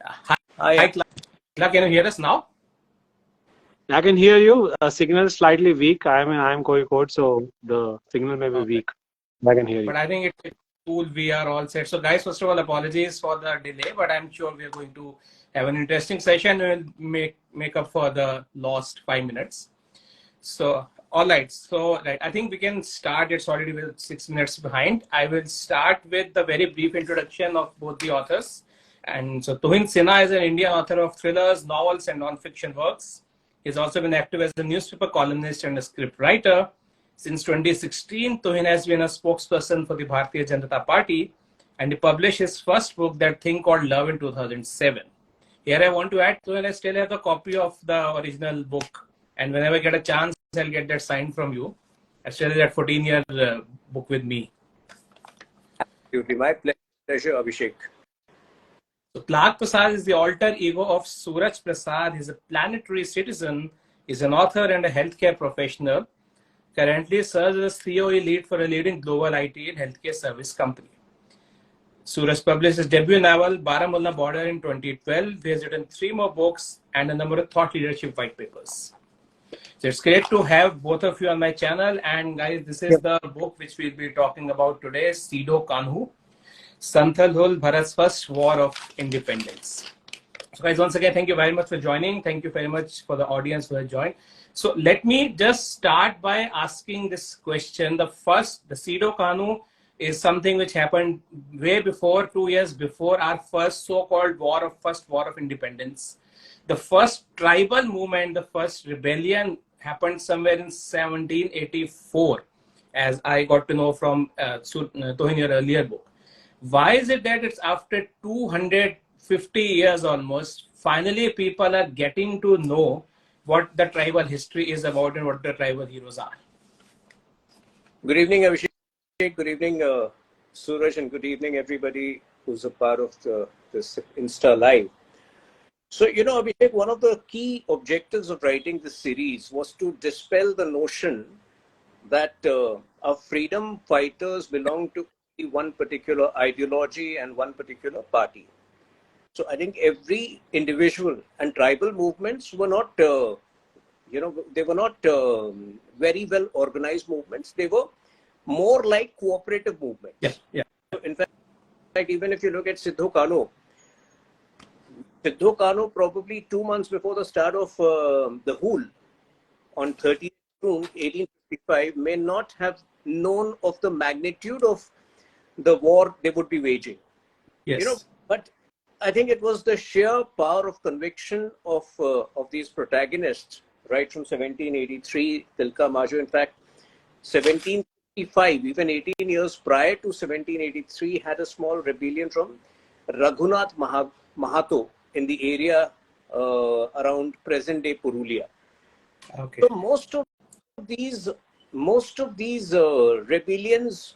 Hi, Hi. Clara, can you hear us now? I can hear you. Signal is slightly weak. I'm Kozhikode, so the signal may be weak. I can hear you. But I think it's cool. We are all set. So, guys, first of all, apologies for the delay, but I'm sure we are going to have an interesting session and make up for the lost 5 minutes. So, all right. So, right, I think we can start. It's already 6 minutes behind. I will start with the very brief introduction of both the authors. And so, Tuhin Sinha is an Indian author of thrillers, novels, and non-fiction works. He's also been active as a newspaper columnist and a script writer. Since 2016, Tuhin has been a spokesperson for the Bharatiya Janata Party, and he published his first book, That Thing Called Love, in 2007. Here I want to add, Tuhin, I still have the copy of the original book, and whenever I get a chance, I'll get that signed from you. I still have that 14-year book with me. Absolutely. My pleasure, Abhishek. So Clark Prasad is the alter ego of Suraj Prasad. He's a planetary citizen. He's an author and a healthcare professional. Currently serves as COE lead for a leading global IT and healthcare service company. Suraj published his debut novel, Baramulla Border, in 2012. He has written 3 more books and a number of thought leadership white papers. So it's great to have both of you on my channel. And guys, this is the book which we'll be talking about today, Sido Kanhu, Santhalhul Bharat's First War of Independence. So guys, once again, thank you very much for joining. Thank you very much for the audience who has joined. So let me just start by asking this question. The Sido Kanhu is something which happened way before, 2 years before our first so-called first war of independence. The first tribal movement, the first rebellion happened somewhere in 1784, as I got to know from Tuhin, your earlier book. Why is it that it's after 250 years almost, finally people are getting to know what the tribal history is about and what the tribal heroes are? Good evening, Abhishek. Good evening, Suraj, and good evening, everybody who's a part of this Insta Live. So, Abhishek, one of the key objectives of writing this series was to dispel the notion that our freedom fighters belong to one particular ideology and one particular party. So I think every individual and tribal movements were not, they were not very well organized movements. They were more like cooperative movements. Yeah. In fact, even if you look at Sido Kanhu probably 2 months before the start of the Hul on 30th June 1855 may not have known of the magnitude of the war they would be waging. Yes. But I think it was the sheer power of conviction of these protagonists, right from 1783, Tilka Maju. In fact, 1755, even 18 years prior to 1783, had a small rebellion from Raghunath Mahato in the area around present-day Purulia. Okay. So most of these rebellions,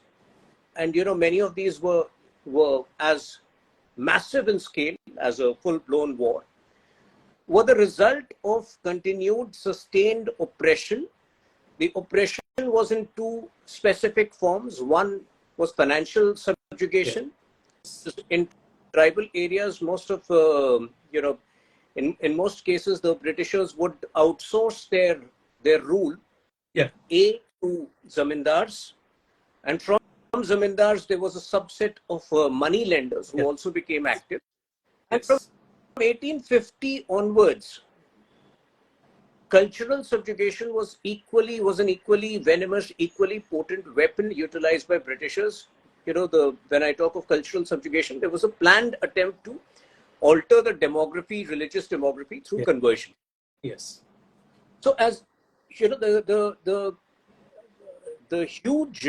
and many of these were as massive in scale as a full-blown war, were the result of continued sustained oppression. The oppression was in 2 specific forms. One was financial subjugation. In tribal areas, most of in most cases the Britishers would outsource their rule to zamindars, and from zamindars there was a subset of money lenders who also became active. And from 1850 onwards, cultural subjugation was an equally venomous, equally potent weapon utilized by Britishers. When I talk of cultural subjugation, there was a planned attempt to alter the demography, religious demography, through conversion. Yes. So as the huge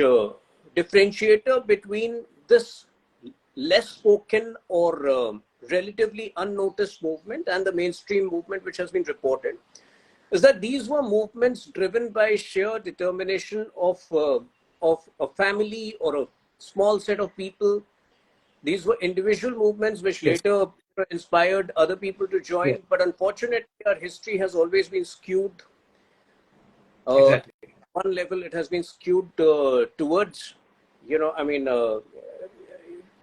differentiator between this less spoken or relatively unnoticed movement and the mainstream movement which has been reported is that these were movements driven by sheer determination of a family or a small set of people. These were individual movements which later inspired other people to join. But unfortunately, our history has always been skewed. Exactly. One level, it has been skewed towards, to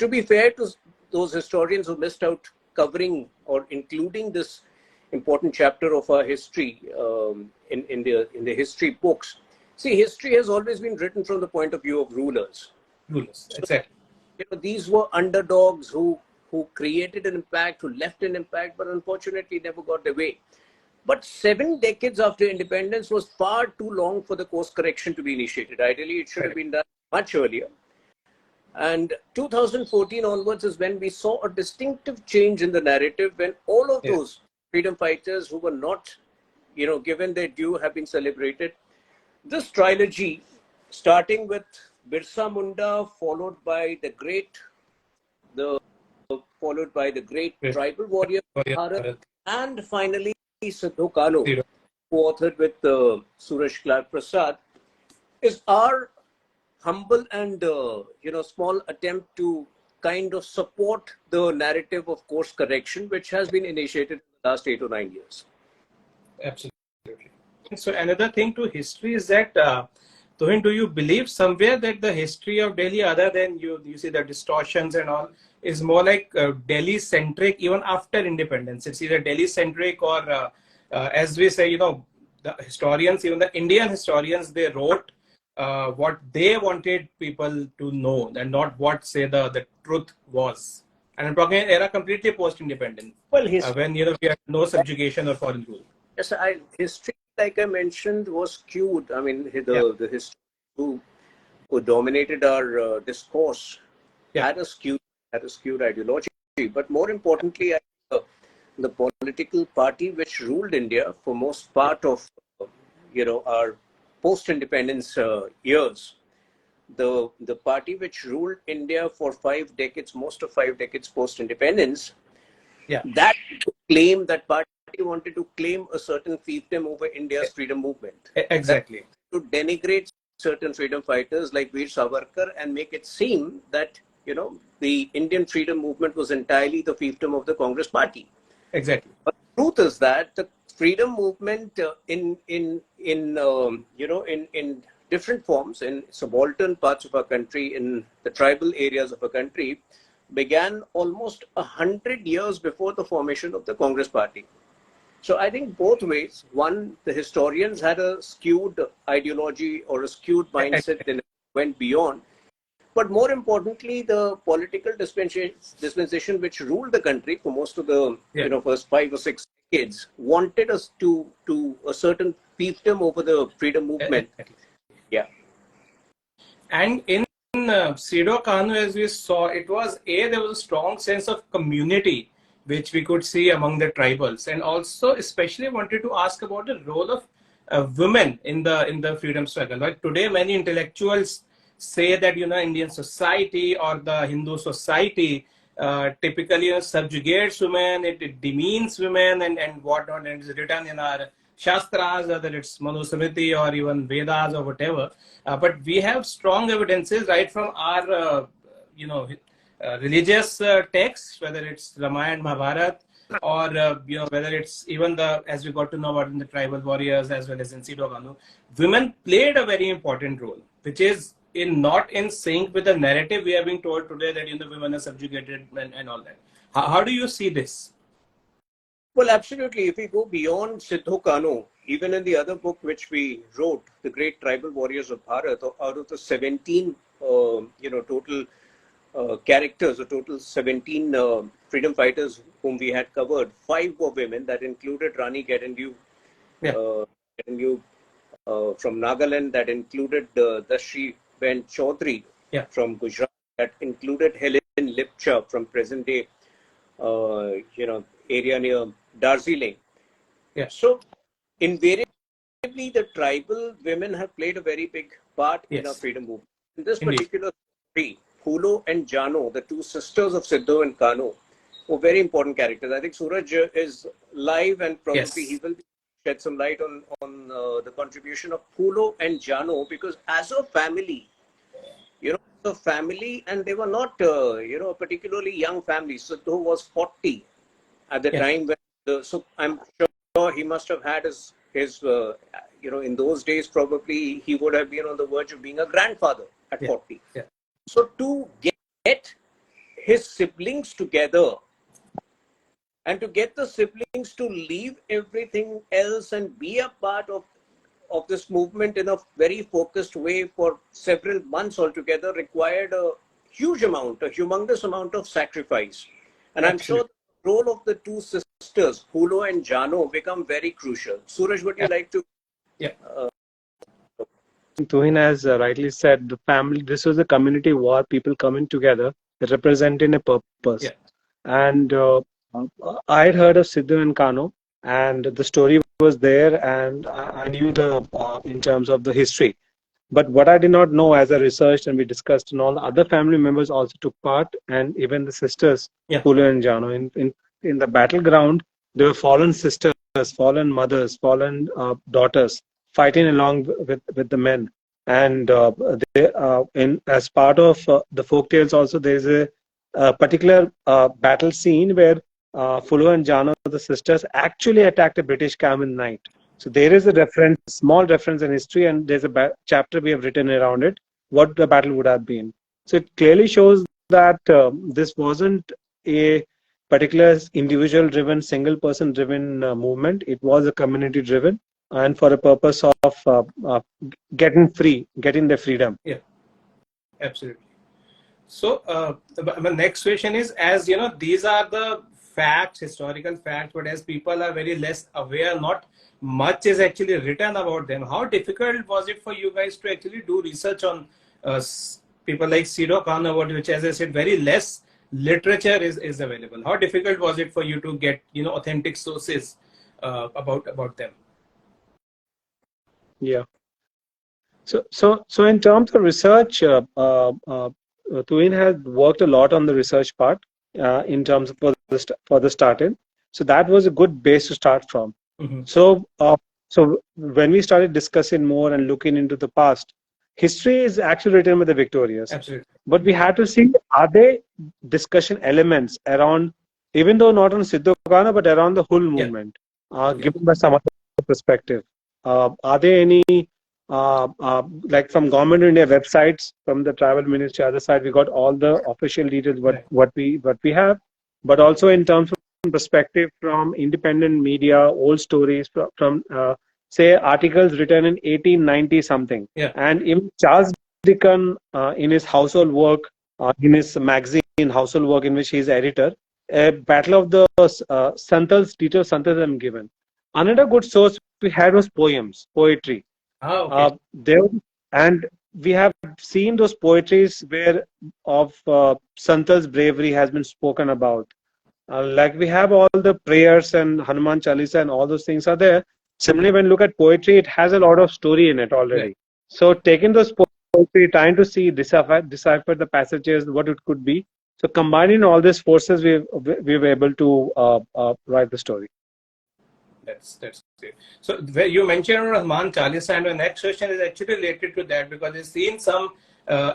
be fair to those historians who missed out covering or including this important chapter of our history in the history books. See, history has always been written from the point of view of rulers. Rulers, So, exactly. these were underdogs who created an impact, who left an impact, but unfortunately never got their way. But 7 decades after independence was far too long for the course correction to be initiated. Ideally, it should have been done much earlier. And 2014 onwards is when we saw a distinctive change in the narrative, when all of those freedom fighters who were not, given their due have been celebrated. This trilogy, starting with Birsa Munda, followed by the great tribal warrior Bharat, and finally Sidhu Kano, who authored with Suraj Clark Prasad, is our humble and small attempt to kind of support the narrative of course correction, which has been initiated in the last 8 or 9 years. Absolutely. So another thing to history is that, Tuhin, do you believe somewhere that the history of Delhi, other than you see the distortions and all, is more like Delhi centric even after independence? It's either Delhi centric or, as we say, the historians, even the Indian historians, they wrote what they wanted people to know and not what, say, the truth was. And I'm talking era completely post-independence, Well, when we had no subjugation or foreign rule. Yes, history, like I mentioned, was skewed. I mean, the history who dominated our discourse had a skewed ideology. But more importantly, the political party which ruled India for most part of our post-independence years, the party which ruled India for 5 decades, most of 5 decades post-independence, that party wanted to claim a certain fiefdom over India's freedom movement. Exactly. To denigrate certain freedom fighters like Veer Savarkar and make it seem that the Indian freedom movement was entirely the fiefdom of the Congress party. Exactly. But the truth is that the freedom movement in different forms in subaltern parts of our country, in the tribal areas of our country, began almost 100 years before the formation of the Congress party. So I think both ways. One, the historians had a skewed ideology or a skewed mindset and went beyond. But more importantly, the political dispensation which ruled the country for most of the first 5 or 6 decades wanted us to a certain fiefdom over the freedom movement. Yeah. And in Sidhu Kano, as we saw, there was a strong sense of community which we could see among the tribals, and also especially wanted to ask about the role of women in the freedom struggle. Like today, many intellectuals say that Indian society or the Hindu society typically subjugates women, it demeans women and whatnot, and it's written in our Shastras, whether it's Manusmriti or even Vedas or whatever. But we have strong evidences right from our religious texts, whether it's Ramayana, Mahabharata, or whether it's even as we got to know about in the tribal warriors as well as in Sidhu Kano, women played a very important role, which is not in sync with the narrative we are being told today that women are subjugated and all that. How do you see this? Well, absolutely. If we go beyond Sidhu Kano, even in the other book which we wrote, The Great Tribal Warriors of Bharat, out of the 17 total characters, a total 17 freedom fighters whom we had covered, 5 were women. That included Rani Gadendu from Nagaland, that included Dashri Ben Chaudhary from Gujarat, that included Helen Lipcha from present day area near Darjeeling. So invariably the tribal women have played a very big part in our freedom movement. In this particular story, Phulo and Jano, the 2 sisters of Sidhu and Kano, were very important characters. I think Suraj is live and probably he will shed some light on the contribution of Phulo and Jano, because as a family, and they were not, a particularly young family. Sidhu was 40 at the time when, so I'm sure he must have had his in those days, probably he would have been on the verge of being a grandfather at 40. So to get his siblings together And to get the siblings to leave everything else and be a part of this movement in a very focused way for several months altogether required a huge amount, a humongous amount of sacrifice. And I'm sure the role of the two sisters, Phulo and Jano, become very crucial. Suraj, would you like to? Yeah. Tuhin has rightly said, the family, this was a community war, people coming together, representing a purpose. Yeah. And I had heard of Sidhu and Kano, and the story was there, and I knew the in terms of the history. But what I did not know, as I researched and we discussed, and all the other family members also took part, and even the sisters, Yeah. Phulo and Jano, in the battleground, there were fallen sisters, fallen mothers, fallen daughters, fighting along with the men. And as part of the folk tales also, there is a particular battle scene where Phulo and Jano, the sisters, actually attacked a British camp in the night. So there is a reference, small reference in history, and there's a chapter we have written around it, what the battle would have been. So it clearly shows that this wasn't a particular individual-driven, single-person-driven movement. It was a community-driven, and for a purpose of getting free, getting their freedom. Yeah, absolutely. So my next question is, as you know, these are the facts, historical facts, but as people are very less aware, not much is actually written about them. How difficult was it for you guys to actually do research on people like Sidhu Khan, which, as I said, very less literature is available? How difficult was it for you to get, you know, authentic sources about them? Yeah. So in terms of research, Tuhin has worked a lot on the research part in terms of for the starting. So that was a good base to start from. Mm-hmm. So when we started discussing more and looking into the past, history is actually written by the Victorious. Absolutely. But we had to see, are there discussion elements around, even though not on Sidhu Khan, but around the whole movement, given by some other perspective. Are there any like from Government of India websites, from the Travel Ministry, other side, we got all the official details what we have, but also in terms of perspective from independent media, old stories from say articles written in 1890 something, and even Charles Dickens in his household work, in his magazine Household Work, in which he is editor, a battle of the Santals, detailed Santals I'm given. Another good source we had was poetry. There, and we have seen those poetries where of Santal's bravery has been spoken about. Like we have all the prayers and Hanuman Chalisa and all those things are there. Similarly, when you look at poetry, it has a lot of story in it already. Right. So taking those poetry, trying to see, decipher the passages, what it could be. So combining all these forces, we were able to write the story. That's great. So where you mentioned Hanuman Chalisa, and my next question is actually related to that, because I've seen some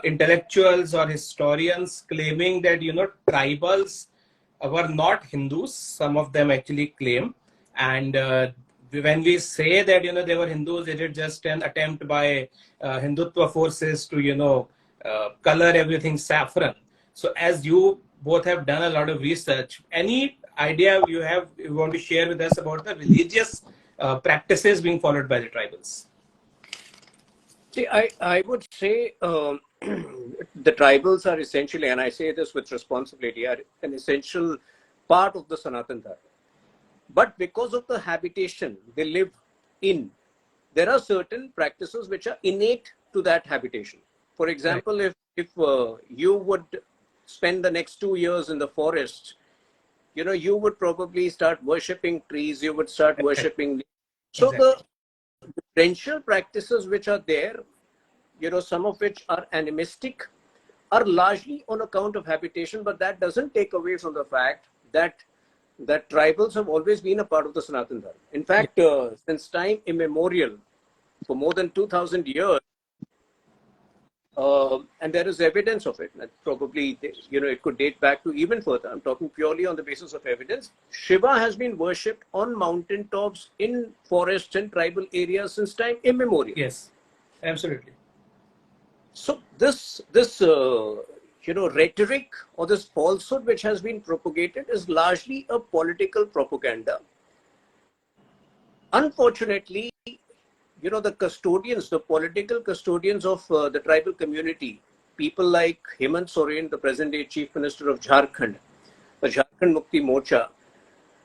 intellectuals or historians claiming that, you know, tribals were not Hindus. Some of them actually claim, and when we say that, you know, they were Hindus, it is just an attempt by Hindutva forces to, you know, color everything saffron. So as you both have done a lot of research, any idea you want to share with us about the religious practices being followed by the tribals? See, I would say the tribals are essentially, and I say this with responsibility, are an essential part of the Sanatan Dharma. But because of the habitation they live in, there are certain practices which are innate to that habitation. For example, right. if you would spend the next 2 years in the forest, you know, you would probably start worshipping trees, you would start worshipping. So exactly. The differential practices which are there, you know, some of which are animistic, are largely on account of habitation, but that doesn't take away from the fact that tribals have always been a part of the Sanatan Dharma. In fact, since time immemorial, for more than 2,000 years, and there is evidence of it. Probably, you know, it could date back to even further. I'm talking purely on the basis of evidence. Shiva has been worshipped on mountain tops, in forests and tribal areas since time immemorial. Yes, absolutely. So this rhetoric or this falsehood which has been propagated is largely a political propaganda. Unfortunately, the custodians, the political custodians of the tribal community, people like Hemant Soren, the present-day Chief Minister of Jharkhand, the Jharkhand Mukti Morcha,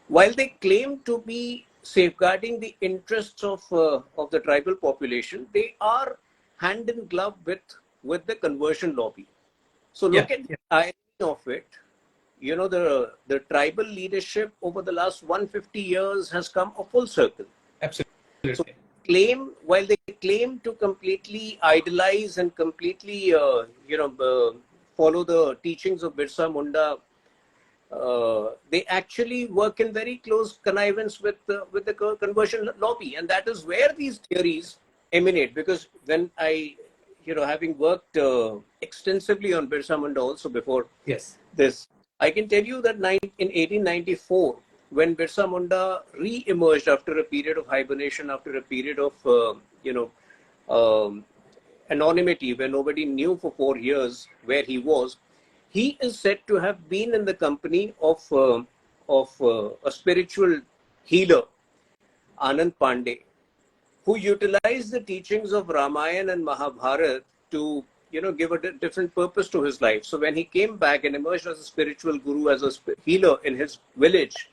while they claim to be safeguarding the interests of the tribal population, they are hand in glove with the conversion lobby. So look at the irony of it. The tribal leadership over the last 150 years has come a full circle. Absolutely. So while they claim to completely idolize and completely, follow the teachings of Birsa Munda, they actually work in very close connivance with the conversion lobby, and that is where these theories emanate. Because when I, having worked extensively on Birsa Munda also before this, I can tell you that in 1894, when Birsa Munda re-emerged after a period of hibernation, after a period of anonymity, where nobody knew for 4 years where he was, he is said to have been in the company of a spiritual healer, Anand Pandey, who utilized the teachings of Ramayana and Mahabharata to give a different purpose to his life. So when he came back and emerged as a spiritual guru, as a healer in his village,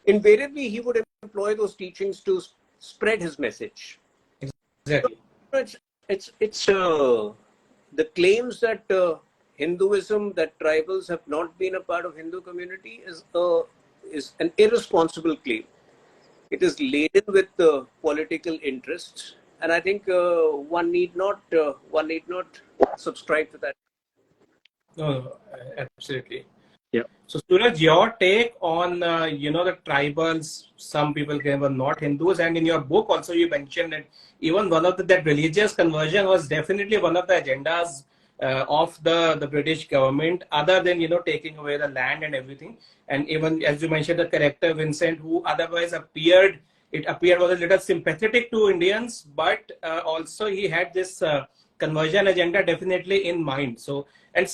invariably he would employ those teachings to spread his message. Exactly. So it's the claims that Hinduism, that tribals have not been a part of Hindu community is an irresponsible claim. It is laden with political interests, and I think one need not subscribe to that. No, absolutely. Yeah. So Suraj, your take on the tribals, some people claim were not Hindus, and in your book also you mentioned that even one of that religious conversion was definitely one of the agendas of the British government, other than taking away the land and everything. And even as you mentioned, the character Vincent, who otherwise was a little sympathetic to Indians, but also he had this conversion agenda definitely in mind. So, and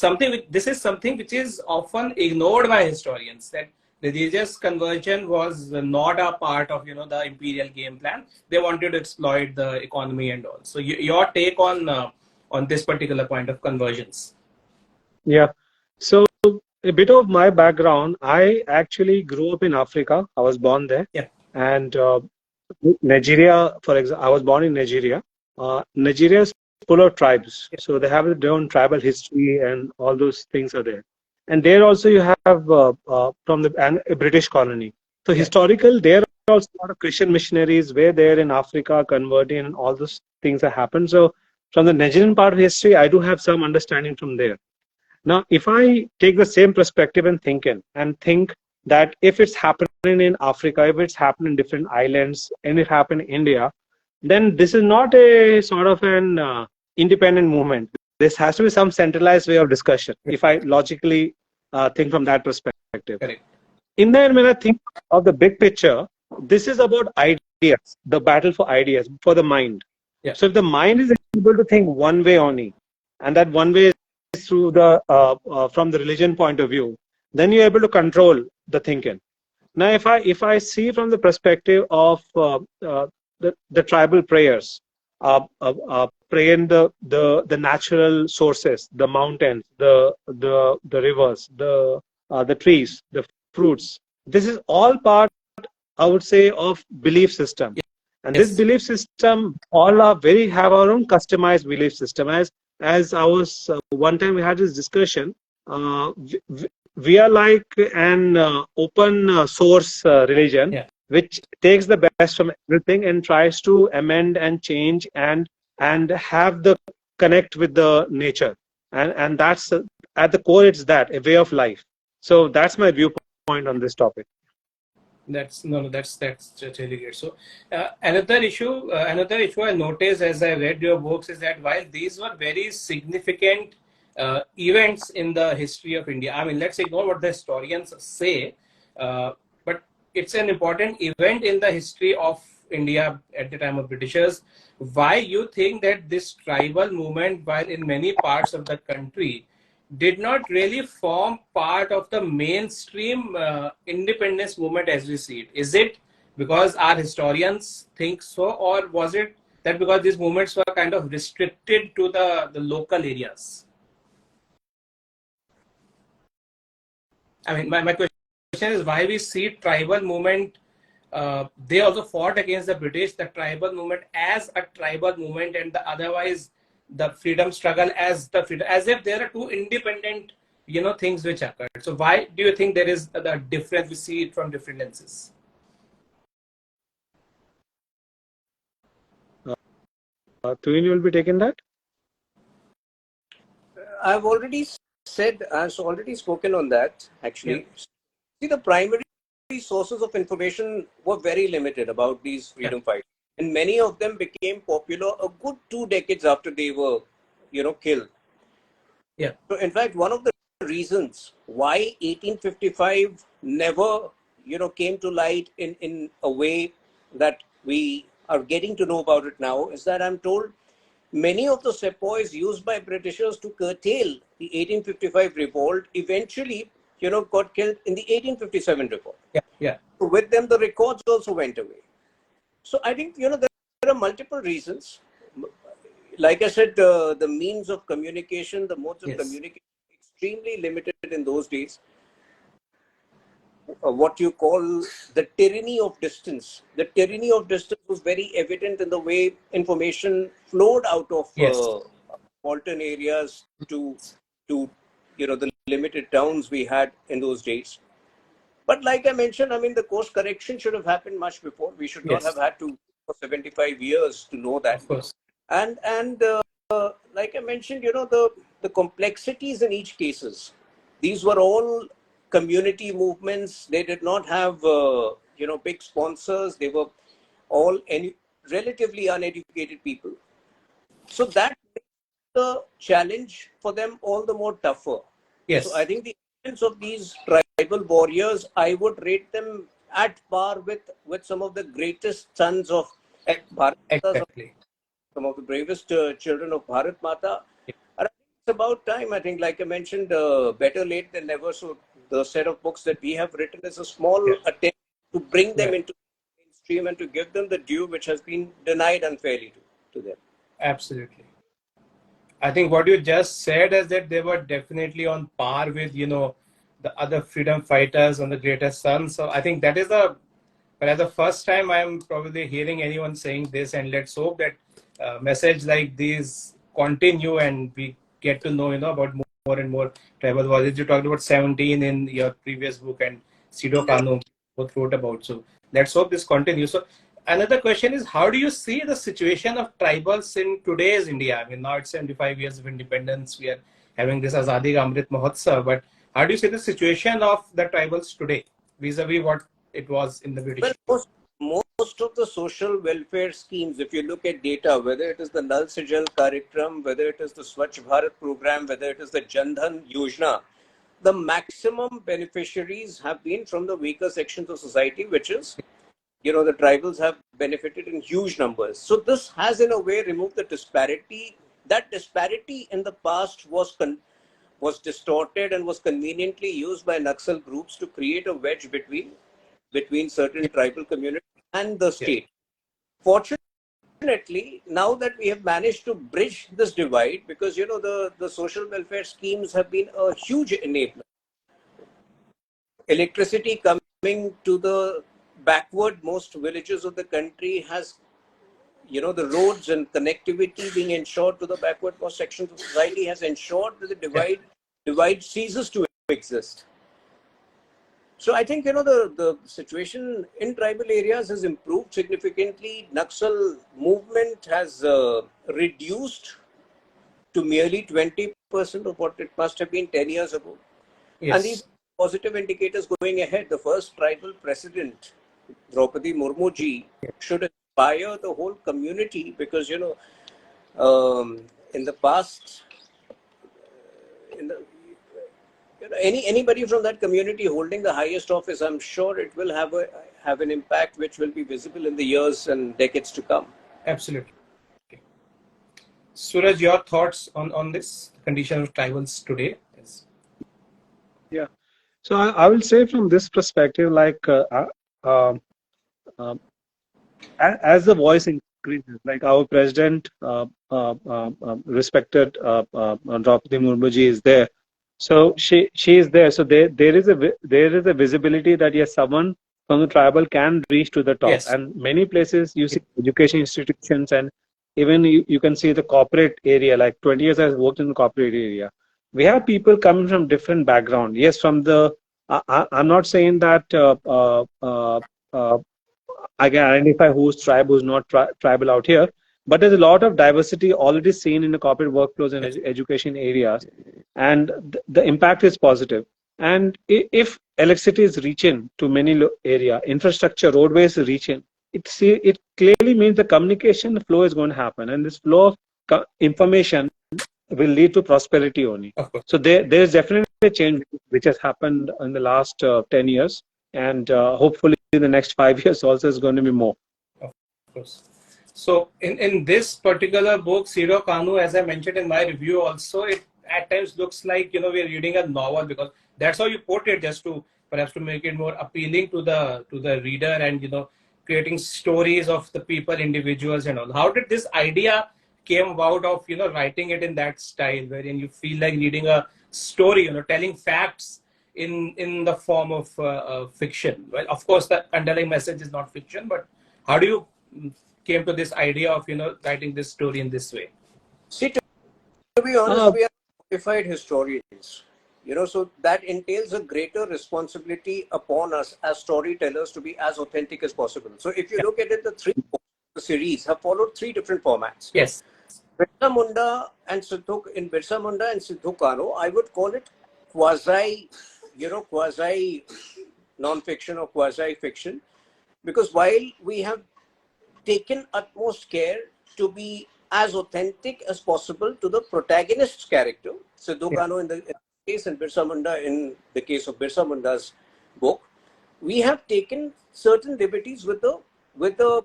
this is something which is often ignored by historians, that religious conversion was not a part of the imperial game plan. They wanted to exploit the economy and all. So your take on this particular point of conversions? Yeah. So a bit of my background, I actually grew up in Africa. I was born there. Yeah. And Nigeria, for example, I was born in Nigeria. Nigeria is full of tribes. Yeah. So they have their own tribal history and all those things are there. And there also you have from a British colony. So historical, there are also a lot of Christian missionaries were there in Africa converting, and all those things that happened. So from the Nigerian part of history, I do have some understanding from there. Now, if I take the same perspective and think that if it's happening in Africa, if it's happening in different islands, and it happened in India, then this is not a sort of an independent movement. This has to be some centralized way of discussion, if I logically think from that perspective. Correct. In there, when I think of the big picture, this is about ideas, the battle for ideas, for the mind. Yeah. So if the mind is able to think one way only, and that one way is through from the religion point of view, then you're able to control the thinking. Now, if I see from the perspective of the tribal prayers, praying the natural sources, the mountains, the rivers, the trees, the fruits. This is all part, I would say, of belief system. And this belief system, all have our own customized belief system. As I was one time we had this discussion. We are like an open source religion, which takes the best from everything and tries to amend and change and have the connect with the nature. And that's at the core, it's that a way of life. So that's my viewpoint on this topic. That's really great. So another issue I noticed as I read your books is that while these were very significant events in the history of India, I mean, let's ignore what the historians say, but it's an important event in the history of India at the time of Britishers. Why you think that this tribal movement, while in many parts of the country, did not really form part of the mainstream independence movement as we see it. Is it because our historians think so, or was it that because these movements were kind of restricted to the local areas? I mean, my question is why we see tribal movement. They also fought against the British, the tribal movement as a tribal movement, and the otherwise the freedom struggle as the freedom, as if there are two independent, things which occurred. So why do you think there is the difference? We see it from different lenses. Tuhin, you will be taking that? I've already spoken on that, actually. Yeah. See, the primary sources of information were very limited about these freedom fighters. And many of them became popular a good 2 decades after they were, killed. Yeah. So, in fact, one of the reasons why 1855 never, came to light in a way that we are getting to know about it now is that I'm told many of the sepoys used by Britishers to curtail the 1855 revolt eventually, got killed in the 1857 revolt. Yeah. So with them, the records also went away. So I think, there are multiple reasons. Like I said, the means of communication, the modes of communication, extremely limited in those days. What you call the tyranny of distance. The tyranny of distance was very evident in the way information flowed out of Walton areas to the limited towns we had in those days. But like I mentioned, I mean, the course correction should have happened much before. We should not have had to for 75 years to know that. Of course. And like I mentioned, the complexities in each cases. These were all community movements. They did not have big sponsors. They were all relatively uneducated people. So that makes the challenge for them all the more tougher. Yes. So I think the essence of these tribal warriors, I would rate them at par with some of the greatest sons of Bharat Mata, Exactly. some of the bravest children of Bharat Mata. And I think it's about time. I think, like I mentioned, better late than never. So the set of books that we have written is a small attempt to bring them into the mainstream and to give them the due which has been denied unfairly to them. Absolutely. I think what you just said is that they were definitely on par with, the other freedom fighters and the greatest sons. So I think that is the first time I'm probably hearing anyone saying this, and let's hope that message like these continue and we get to know, about more and more tribal warriors. You talked about 17 in your previous book, and Sido Kanu both wrote about. So let's hope this continues. So another question is, how do you see the situation of tribals in today's India? I mean, now it's 75 years of independence. We are having this Azadi Ka Amrit Mahotsav, but how do you see the situation of the tribals today vis-a-vis what it was in the British? Well, most of the social welfare schemes, if you look at data, whether it is the Nal Se Jal Karyakram, whether it is the Swachh Bharat program, whether it is the Jan Dhan Yojana, the maximum beneficiaries have been from the weaker sections of society, which is, the tribals have benefited in huge numbers. So this has in a way removed the disparity. That disparity in the past was distorted and was conveniently used by Naxal groups to create a wedge between certain tribal communities and the state. Fortunately, now that we have managed to bridge this divide, because the social welfare schemes have been a huge enabler. Electricity coming to the backward most villages of the country has, the roads and connectivity being ensured to the backwardmost sections of society has ensured that the divide ceases to exist. So I think, the situation in tribal areas has improved significantly. Naxal movement has reduced to merely 20% of what it must have been 10 years ago. Yes. And these positive indicators going ahead. The first tribal president, Draupadi Murmu ji, should inspire the whole community because, in the past, anybody from that community holding the highest office, I'm sure it will have an impact which will be visible in the years and decades to come. Absolutely. Suraj, your thoughts on this condition of tribals today? Yeah. So I will say from this perspective, like um, um, as the voice increases, like our president, respected Draupadi Murmu ji is there. So she is there. So there is a visibility that yes, someone from the tribal can reach to the top. Yes. And many places you see education institutions, and even you can see the corporate area. Like 20 years I've worked in the corporate area. We have people coming from different background. Yes, from the I'm not saying that I can identify who's tribe, who's not tribal out here. But there's a lot of diversity already seen in the corporate workflows and education areas, and the impact is positive. And if electricity is reaching to many area, infrastructure, roadways is reaching, it clearly means the communication flow is going to happen, and this flow of information will lead to prosperity only. Of course. So there's definitely a change which has happened in the last 10 years, and hopefully in the next 5 years also is going to be more. Of course. So in this particular book, Siro Kanu, as I mentioned in my review also, it at times looks like, we're reading a novel, because that's how you put it, just to perhaps to make it more appealing to the reader, and creating stories of the people, individuals and all. How did this idea came about of writing it in that style, wherein you feel like reading a story, telling facts in the form of fiction? Well, of course, the underlying message is not fiction, but how do you came to this idea of writing this story in this way? See, to be honest, we are qualified historians. So that entails a greater responsibility upon us as storytellers to be as authentic as possible. So if you look at it, the three books, the series have followed three different formats. Yes. Birsa Munda and Sidhu Kano, I would call it quasi non-fiction or quasi-fiction, because while we have taken utmost care to be as authentic as possible to the protagonist's character, Sidhu Kano in the case and Birsa Munda in the case of Birsa Munda's book, we have taken certain liberties with the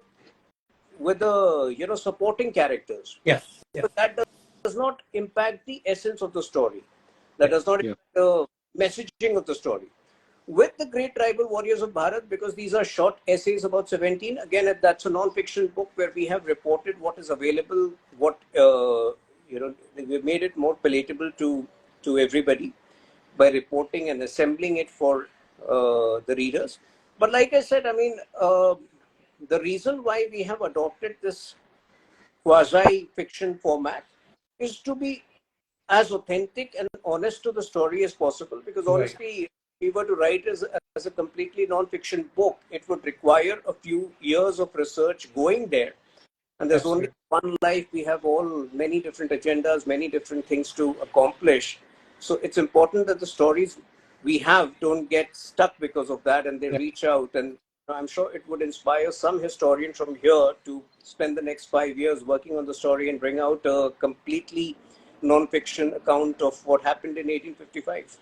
supporting characters. Yeah. But that does not impact the essence of the story. That does not impact the messaging of the story. With the Great Tribal Warriors of Bharat, because these are short essays about 17, again, that's a non-fiction book where we have reported what is available, what, we've made it more palatable to everybody by reporting and assembling it for the readers. But like I said, the reason why we have adopted this quasi-fiction format is to be as authentic and honest to the story as possible, because honestly, if we were to write as a completely non-fiction book, it would require a few years of research going there. And there's only one life. We have many different agendas, many different things to accomplish. So it's important that the stories we have don't get stuck because of that, and they reach out. And I'm sure it would inspire some historian from here to spend the next 5 years working on the story and bring out a completely non-fiction account of what happened in 1855.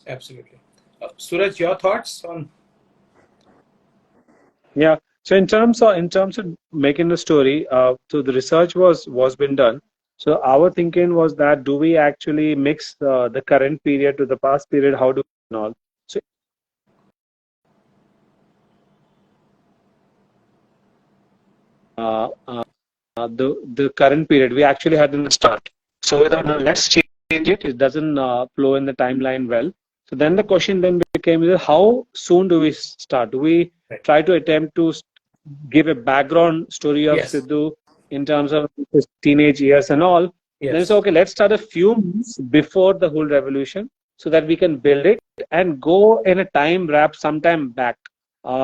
Absolutely. Suraj, your thoughts on? Yeah. So in terms of making the story, so the research was been done. So our thinking was that, do we actually mix the current period to the past period? How do we and all? So the current period we actually had in the start. So we thought, no, let's change it. It doesn't flow in the timeline well. So then the question then became, how soon do we start? Do we try to attempt to give a background story of Sidhu in terms of his teenage years and all? Then it's okay, let's start a few months before the whole revolution so that we can build it and go in a time wrap sometime back.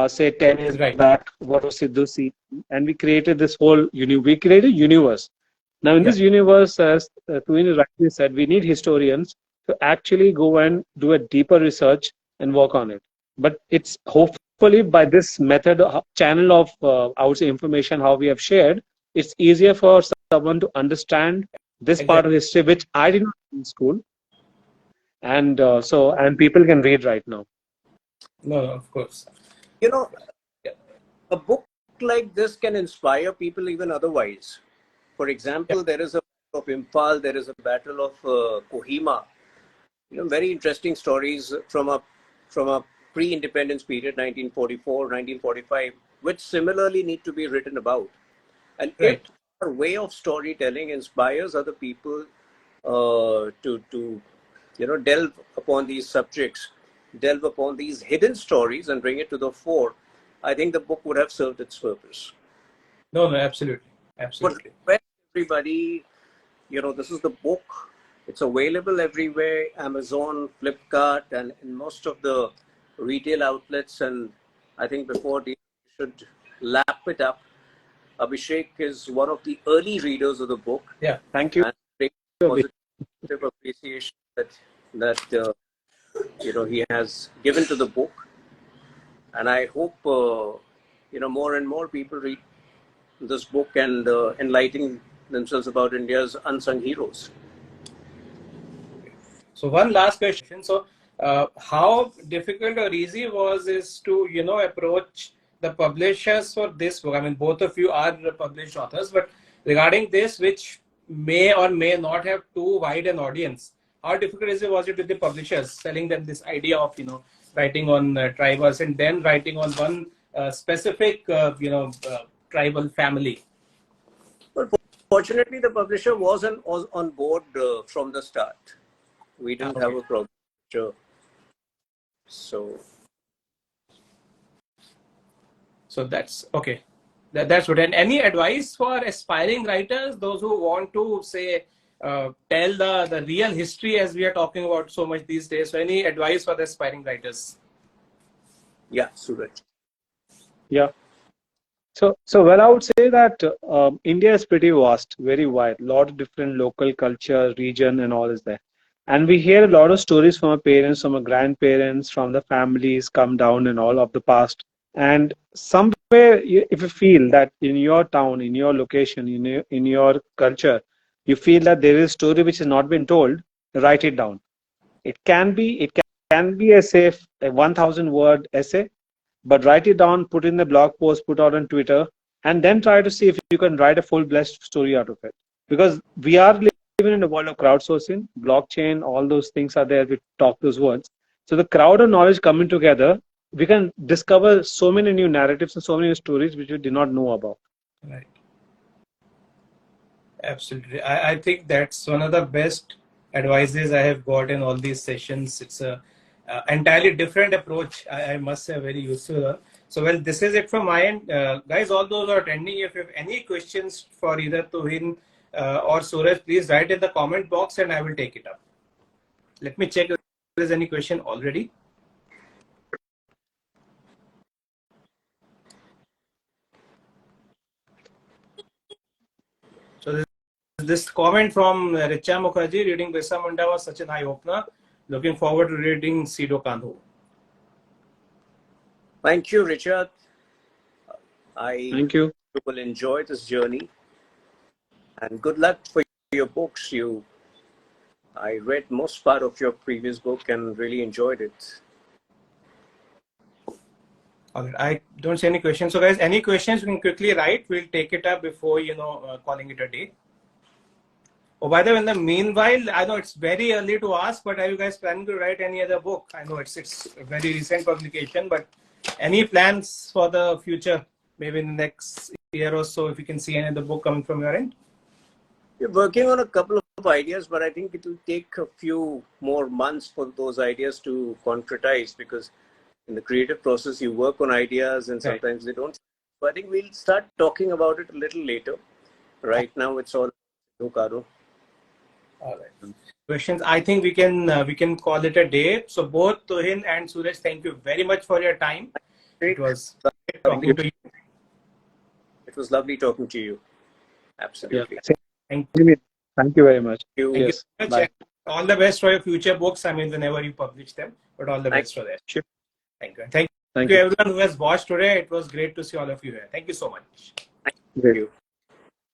Say 10 years back, what was Sidhu see? And we created this whole we created a universe. Now in this universe, as Tuhin rightly said, we need historians to actually go and do a deeper research and work on it. But it's hopefully by this method, channel of I would say information, how we have shared, it's easier for someone to understand this part of history, which I did not in school. And and people can read right now. No, of course. A book like this can inspire people even otherwise. For example, there is a battle of Imphal, there is a battle of Kohima. very interesting stories from a pre-independence period, 1944, 1945, which similarly need to be written about. And if Right. our way of storytelling inspires other people to delve upon these subjects, delve upon these hidden stories and bring it to the fore, I think the book would have served its purpose. No, no, absolutely. But Absolutely. everybody, this is the book. It's available everywhere, Amazon, Flipkart, and in most of the retail outlets. And I think before we should lap it up, Abhishek is one of the early readers of the book. Yeah. Thank you. And positive appreciation that he has given to the book. And I hope more and more people read this book and enlighten themselves about India's unsung heroes. So one last question. So how difficult or easy was this to, approach the publishers for this book? I mean, both of you are published authors, but regarding this, which may or may not have too wide an audience, how difficult was it with the publishers, selling them this idea of, writing on tribals and then writing on one specific, tribal family? Well, fortunately, the publisher was on board from the start. We didn't have a publisher. So that's okay. That's good. And any advice for aspiring writers, those who want to say tell the real history as we are talking about so much these days? So any advice for the aspiring writers? Yeah, Suraj. Yeah. So well, I would say that India is pretty vast, very wide. A lot of different local culture, region, and all is there. And we hear a lot of stories from our parents, from our grandparents, from the families come down and all of the past. And somewhere, if you feel that in your town, in your location, in your culture, you feel that there is a story which has not been told, write it down. It can be a safe a 1,000-word essay, but write it down, put in the blog post, put out on Twitter, and then try to see if you can write a full-fledged story out of it. Because we are living in a world of crowdsourcing, blockchain, all those things are there. We talk those words. So the crowd of knowledge coming together, we can discover so many new narratives and so many new stories which we did not know about. Right. Absolutely. I think that's one of the best advices I have got in all these sessions. It's a entirely different approach. I must say, very useful. So, well, this is it from my end. Guys, all those who are attending, if you have any questions for either Tuhin or Suraj, please write in the comment box and I will take it up. Let me check if there is any question already. So this comment from Richa Mukherjee, reading Birsa Munda was such an eye-opener. Looking forward to reading Sido Kandhu. Thank you, Richard. Thank you. You will enjoy this journey. And good luck for your books. I read most part of your previous book and really enjoyed it. All right. I don't see any questions. So guys, any questions you can quickly write. We'll take it up before, calling it a day. Oh, by the way, in the meanwhile, I know it's very early to ask, but are you guys planning to write any other book? I know it's a very recent publication, but any plans for the future? Maybe in the next year or so, if you can see any other book coming from your end? We're working on a couple of ideas, but I think it will take a few more months for those ideas to concretize, because in the creative process, you work on ideas and sometimes they don't. So I think we'll start talking about it a little later. Right now, it's all Karo. All right. Questions? I think we can call it a day. So both Tuhin and Suraj, thank you very much for your time. It was talking to you. It was lovely talking to you. Absolutely. Yeah. Thank you very much. Thank you. Yes. Bye. All the best for your future books. I mean, whenever you publish them, but all the best for that. Sure. Thank you. Thank you everyone who has watched today. It was great to see all of you here. Thank you so much. Thank you.